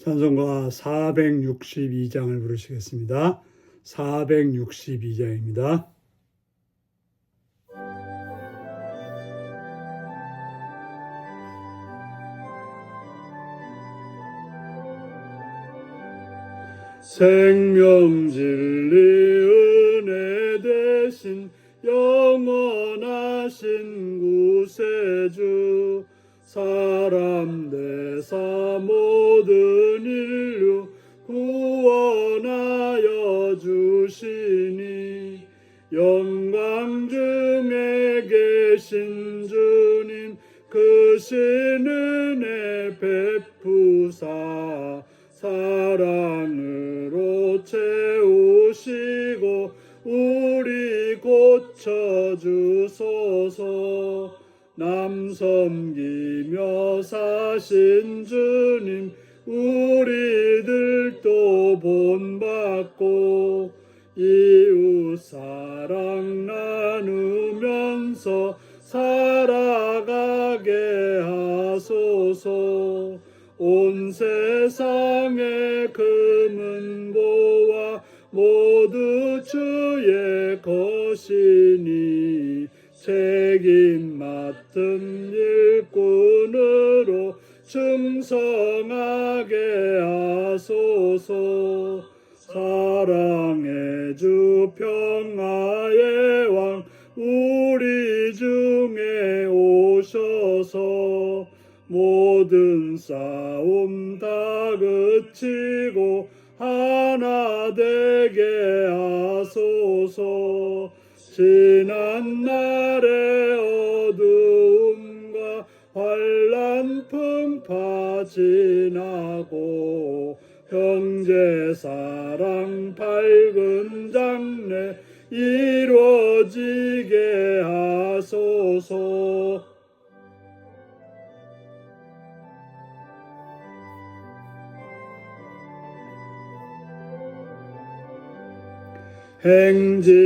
찬송가 462장을 부르시겠습니다. 462장입니다. 생명 진리 은혜 대신 영원하신 구세주 사람 대사 모든 인류 구원하여 주시니 영광 중에 계신 주님 크신 은혜 베푸사 사랑으로 채우시고 우리 고쳐주소서. 남 섬기며 사신 주님 우리들도 본받고 이웃 사랑 나누면서 살아가게 하소서. 온 세상의 금은보화 모두 주의 것이니 책임 맡은 일꾼으로 충성하게 하소서. 사랑의 주 평화의 왕 우리 중에 오셔서 모든 싸움 다 그치고 하나 되게 하소서. 지난 날의 어두움과 환난 풍파 지나고 형제 사랑 밝은 장래 이루어지게 하소서.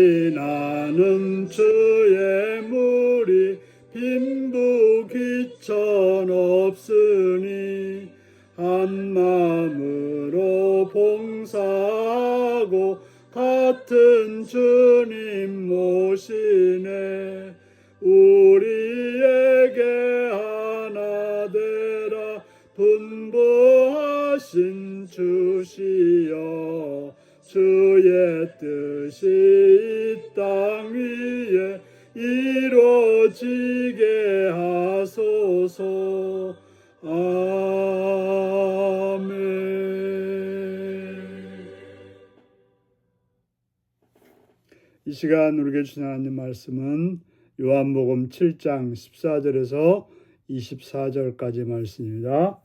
행진하는 주의 무리 빈부 귀천 없으니 한 마음으로 봉사하고 같은 주님 모시네. 우리에게 하나 되라 분부하신 주시여 주의 뜻이 이 땅 위에 이루어지게 하소서. 아멘. 이 시간 우리에게 주신 하나님 말씀은 요한복음 7장 14절에서 24절까지 말씀입니다.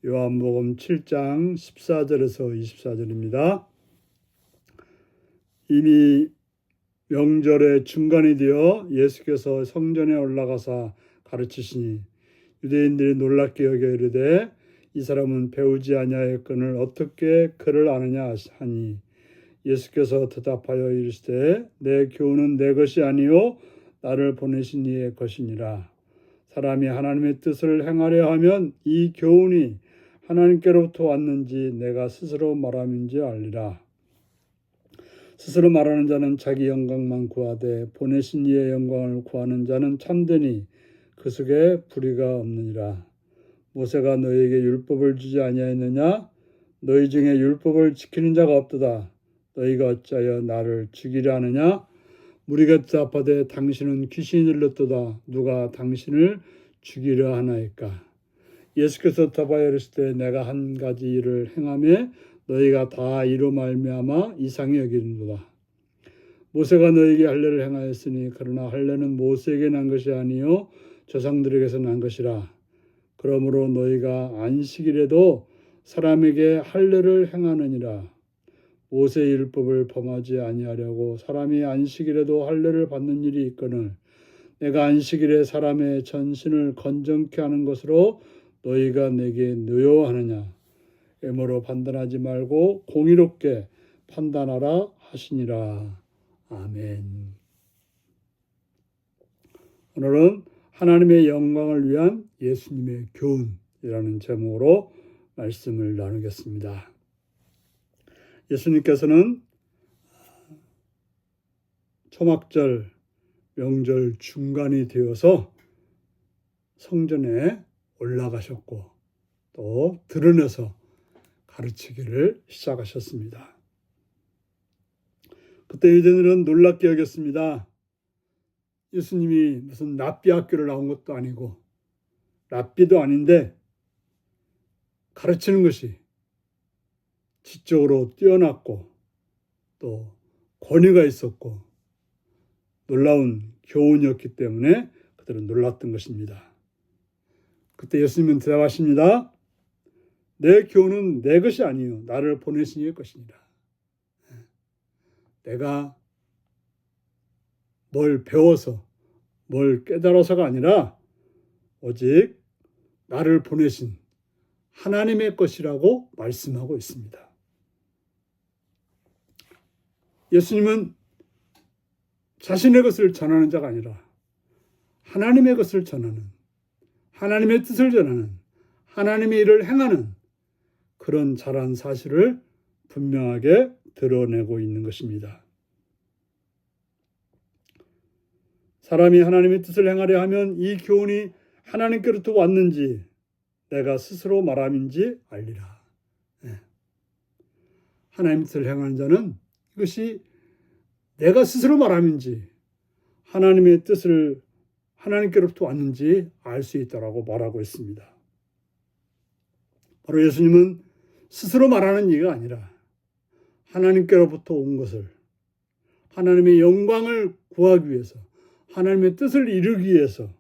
요한복음 7장 14절에서 24절입니다. 이미 명절의 중간이 되어 예수께서 성전에 올라가사 가르치시니 유대인들이 놀랍게 여겨 이르되 이 사람은 배우지 아니하였거늘 어떻게 그를 아느냐 하니 예수께서 대답하여 이르시되 내 교훈은 내 것이 아니요 나를 보내신 이의 것이니라. 사람이 하나님의 뜻을 행하려 하면 이 교훈이 하나님께로부터 왔는지 내가 스스로 말함인지 알리라. 스스로 말하는 자는 자기 영광만 구하되 보내신 이의 영광을 구하는 자는 참되니 그 속에 불의가 없느니라. 모세가 너희에게 율법을 주지 아니하였느냐? 너희 중에 율법을 지키는 자가 없도다. 너희가 어찌하여 나를 죽이려 하느냐? 무리가 대답하되 당신은 귀신이 들렸도다. 누가 당신을 죽이려 하나이까? 예수께서 대답하여 이르시되 내가 한 가지 일을 행하며 너희가 다 이로 말미암아 이상히 여기는도다. 모세가 너희에게 할례를 행하였으니 그러나 할례는 모세에게 난 것이 아니요 조상들에게서 난 것이라. 그러므로 너희가 안식일에도 사람에게 할례를 행하느니라. 모세의 율법을 범하지 아니하려고 사람이 안식일에도 할례를 받는 일이 있거늘 내가 안식일에 사람의 전신을 건정케 하는 것으로 너희가 내게 노여워하느냐. 애모로 판단하지 말고 공의롭게 판단하라 하시니라. 아멘. 오늘은 하나님의 영광을 위한 예수님의 교훈이라는 제목으로 말씀을 나누겠습니다. 예수님께서는 초막절 명절 중간이 되어서 성전에 올라가셨고 또 드러내서 가르치기를 시작하셨습니다. 그때 유대인들은 놀랍게 여겼습니다. 예수님이 무슨 랍비 학교를 나온 것도 아니고 랍비도 아닌데 가르치는 것이 지적으로 뛰어났고 또 권위가 있었고 놀라운 교훈이었기 때문에 그들은 놀랐던 것입니다. 그때 예수님은 대답하십니다. 내 교훈은 내 것이 아니요 나를 보내신 이의 것이니라. 내가 뭘 배워서 뭘 깨달아서가 아니라 오직 나를 보내신 하나님의 것이라고 말씀하고 있습니다. 예수님은 자신의 것을 전하는 자가 아니라 하나님의 것을 전하는, 하나님의 뜻을 전하는, 하나님의 일을 행하는 그런 자란 사실을 분명하게 드러내고 있는 것입니다. 사람이 하나님의 뜻을 행하려 하면 이 교훈이 하나님께로부터 왔는지 내가 스스로 말함인지 알리라. 하나님의 뜻을 행하는 자는 이것이 내가 스스로 말함인지 하나님의 뜻을 하나님께로부터 왔는지 알 수 있다라고 말하고 있습니다. 바로 예수님은 스스로 말하는 얘기가 아니라 하나님께로부터 온 것을 하나님의 영광을 구하기 위해서 하나님의 뜻을 이루기 위해서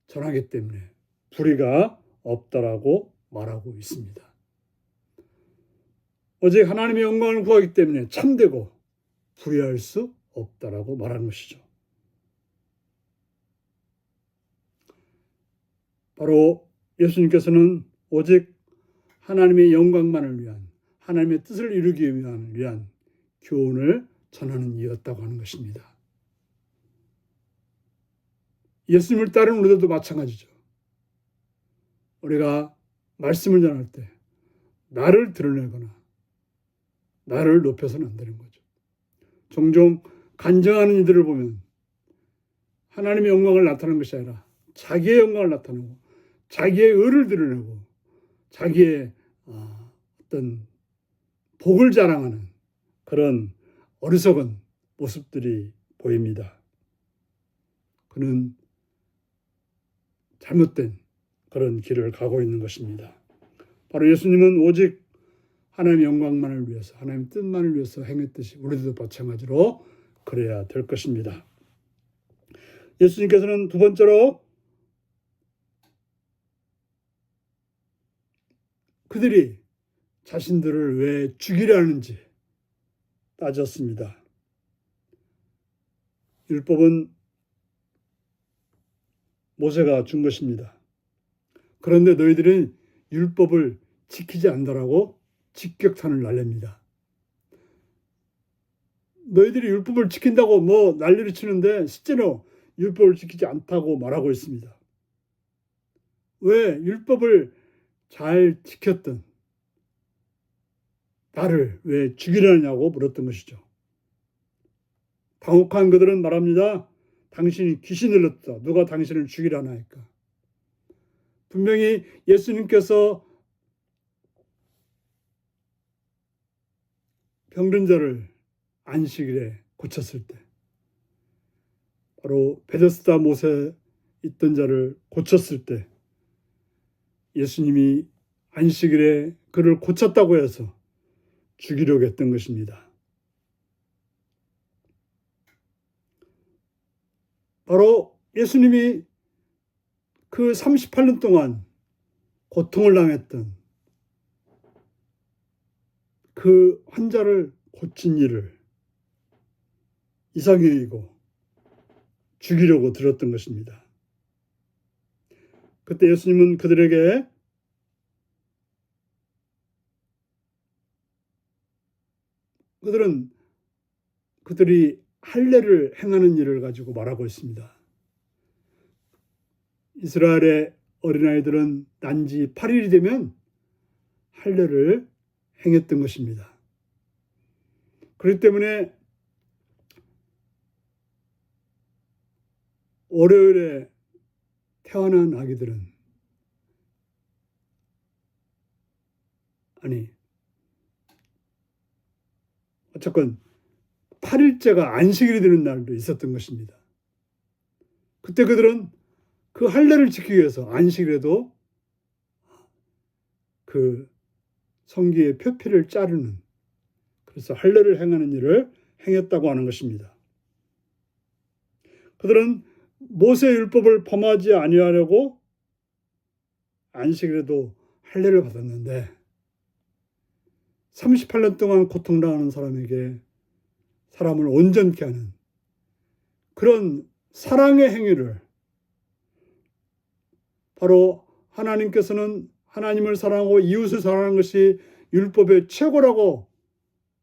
전하기 때문에 불의가 없다라고 말하고 있습니다. 오직 하나님의 영광을 구하기 때문에 참되고 불의할 수 없다라고 말하는 것이죠. 바로 예수님께서는 오직 하나님의 영광만을 위한 하나님의 뜻을 이루기 위한 교훈을 전하는 이였다고 하는 것입니다. 예수님을 따르는 우리들도 마찬가지죠. 우리가 말씀을 전할 때 나를 드러내거나 나를 높여서는 안 되는 거죠. 종종 간증하는 이들을 보면 하나님의 영광을 나타내는 것이 아니라 자기의 영광을 나타내고 자기의 의를 드러내고 자기의 어떤 복을 자랑하는 그런 어리석은 모습들이 보입니다. 그는 잘못된 그런 길을 가고 있는 것입니다. 바로 예수님은 오직 하나님의 영광만을 위해서 하나님의 뜻만을 위해서 행했듯이 우리들도 마찬가지로 그래야 될 것입니다. 예수님께서는 두 번째로 그들이 자신들을 왜 죽이려 하는지 따졌습니다. 율법은 모세가 준 것입니다. 그런데 너희들은 율법을 지키지 않는다라고 직격탄을 날립니다. 너희들이 율법을 지킨다고 난리를 치는데 실제로 율법을 지키지 않다고 말하고 있습니다. 왜 율법을 잘 지켰던 나를 왜 죽이려냐고 물었던 것이죠. 당혹한 그들은 말합니다. 당신이 귀신을 들렸다. 누가 당신을 죽이려나 할까? 분명히 예수님께서 병든 자를 안식일에 고쳤을 때 바로 베데스다 못에 있던 자를 고쳤을 때 예수님이 안식일에 그를 고쳤다고 해서 죽이려고 했던 것입니다. 바로 예수님이 그 38년 동안 고통을 당했던 그 환자를 고친 일을 이상히 여기고 죽이려고 들었던 것입니다. 그때 예수님은 그들에게 그들이 할례를 행하는 일을 가지고 말하고 있습니다. 이스라엘의 어린아이들은 난지 8일이 되면 할례를 행했던 것입니다. 그렇기 때문에 월요일에 태어난 아기들은 어쨌건 8일째가 안식일이 되는 날도 있었던 것입니다. 그때 그들은 그 할례를 지키기 위해서 안식일에도 그 성기의 표피를 자르는, 그래서 할례를 행하는 일을 행했다고 하는 것입니다. 그들은 모세의 율법을 범하지 아니하려고 안식일에도 할례를 받았는데 38년 동안 고통당하는 사람에게 사람을 온전케 하는 그런 사랑의 행위를, 바로 하나님께서는 하나님을 사랑하고 이웃을 사랑하는 것이 율법의 최고라고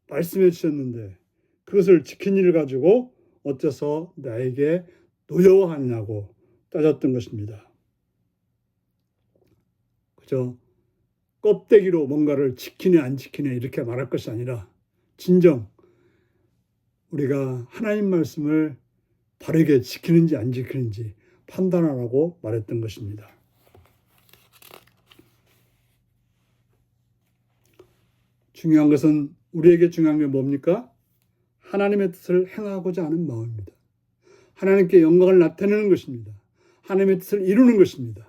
말씀해 주셨는데 그것을 지킨 일을 가지고 어째서 나에게 노여워하느냐고 따졌던 것입니다. 그저 껍데기로 뭔가를 지키네 안 지키네 이렇게 말할 것이 아니라 진정 우리가 하나님 말씀을 바르게 지키는지 안 지키는지 판단하라고 말했던 것입니다. 중요한 것은, 우리에게 중요한 게 뭡니까? 하나님의 뜻을 행하고자 하는 마음입니다. 하나님께 영광을 나타내는 것입니다. 하나님의 뜻을 이루는 것입니다.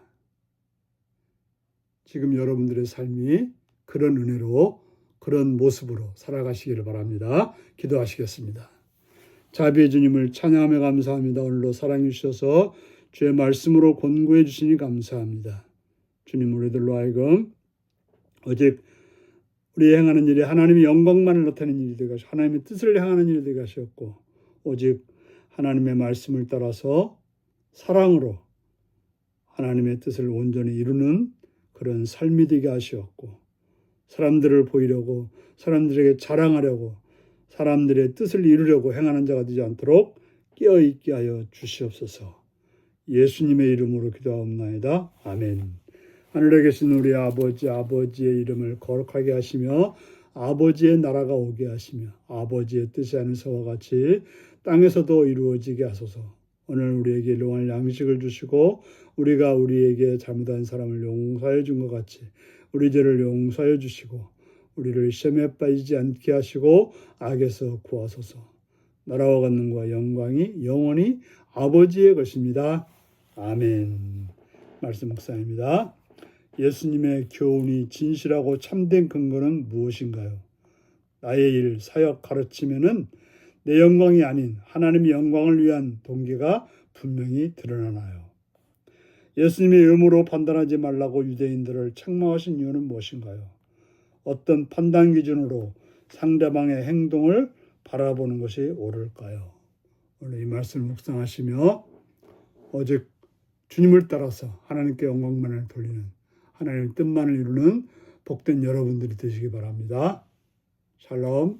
지금 여러분들의 삶이 그런 은혜로, 그런 모습으로 살아가시기를 바랍니다. 기도하시겠습니다. 자비의 주님을 찬양하며 감사합니다. 오늘도 사랑해 주셔서 주의 말씀으로 권고해 주시니 감사합니다. 주님, 우리들로 하여금 오직 우리 행하는 일이 하나님의 영광만을 나타내는 일이 되게 하시고 하나님의 뜻을 행하는 일이 되게 하셨고, 오직 하나님의 말씀을 따라서 사랑으로 하나님의 뜻을 온전히 이루는 그런 삶이 되게 하시었고, 사람들을 보이려고, 사람들에게 자랑하려고, 사람들의 뜻을 이루려고 행하는 자가 되지 않도록 깨어있게 하여 주시옵소서. 예수님의 이름으로 기도하옵나이다. 아멘. 하늘에 계신 우리 아버지, 아버지의 이름을 거룩하게 하시며 아버지의 나라가 오게 하시며 아버지의 뜻이 하늘에서와 같이 땅에서도 이루어지게 하소서. 오늘 우리에게 일용할 양식을 주시고 우리가 우리에게 잘못한 사람을 용서해 준 것 같이 우리 죄를 용서해 주시고 우리를 시험에 빠지지 않게 하시고 악에서 구하소서. 나라와 권능과 영광이 영원히 아버지의 것입니다. 아멘. 말씀 묵상입니다. 예수님의 교훈이 진실하고 참된 근거는 무엇인가요? 나의 일, 사역, 가르침에는 내 영광이 아닌 하나님의 영광을 위한 동기가 분명히 드러나나요? 예수님의 의무로 판단하지 말라고 유대인들을 책망하신 이유는 무엇인가요? 어떤 판단 기준으로 상대방의 행동을 바라보는 것이 옳을까요? 오늘 이 말씀을 묵상하시며 오직 주님을 따라서 하나님께 영광만을 돌리는, 하나님의 뜻만을 이루는 복된 여러분들이 되시기 바랍니다. 샬롬.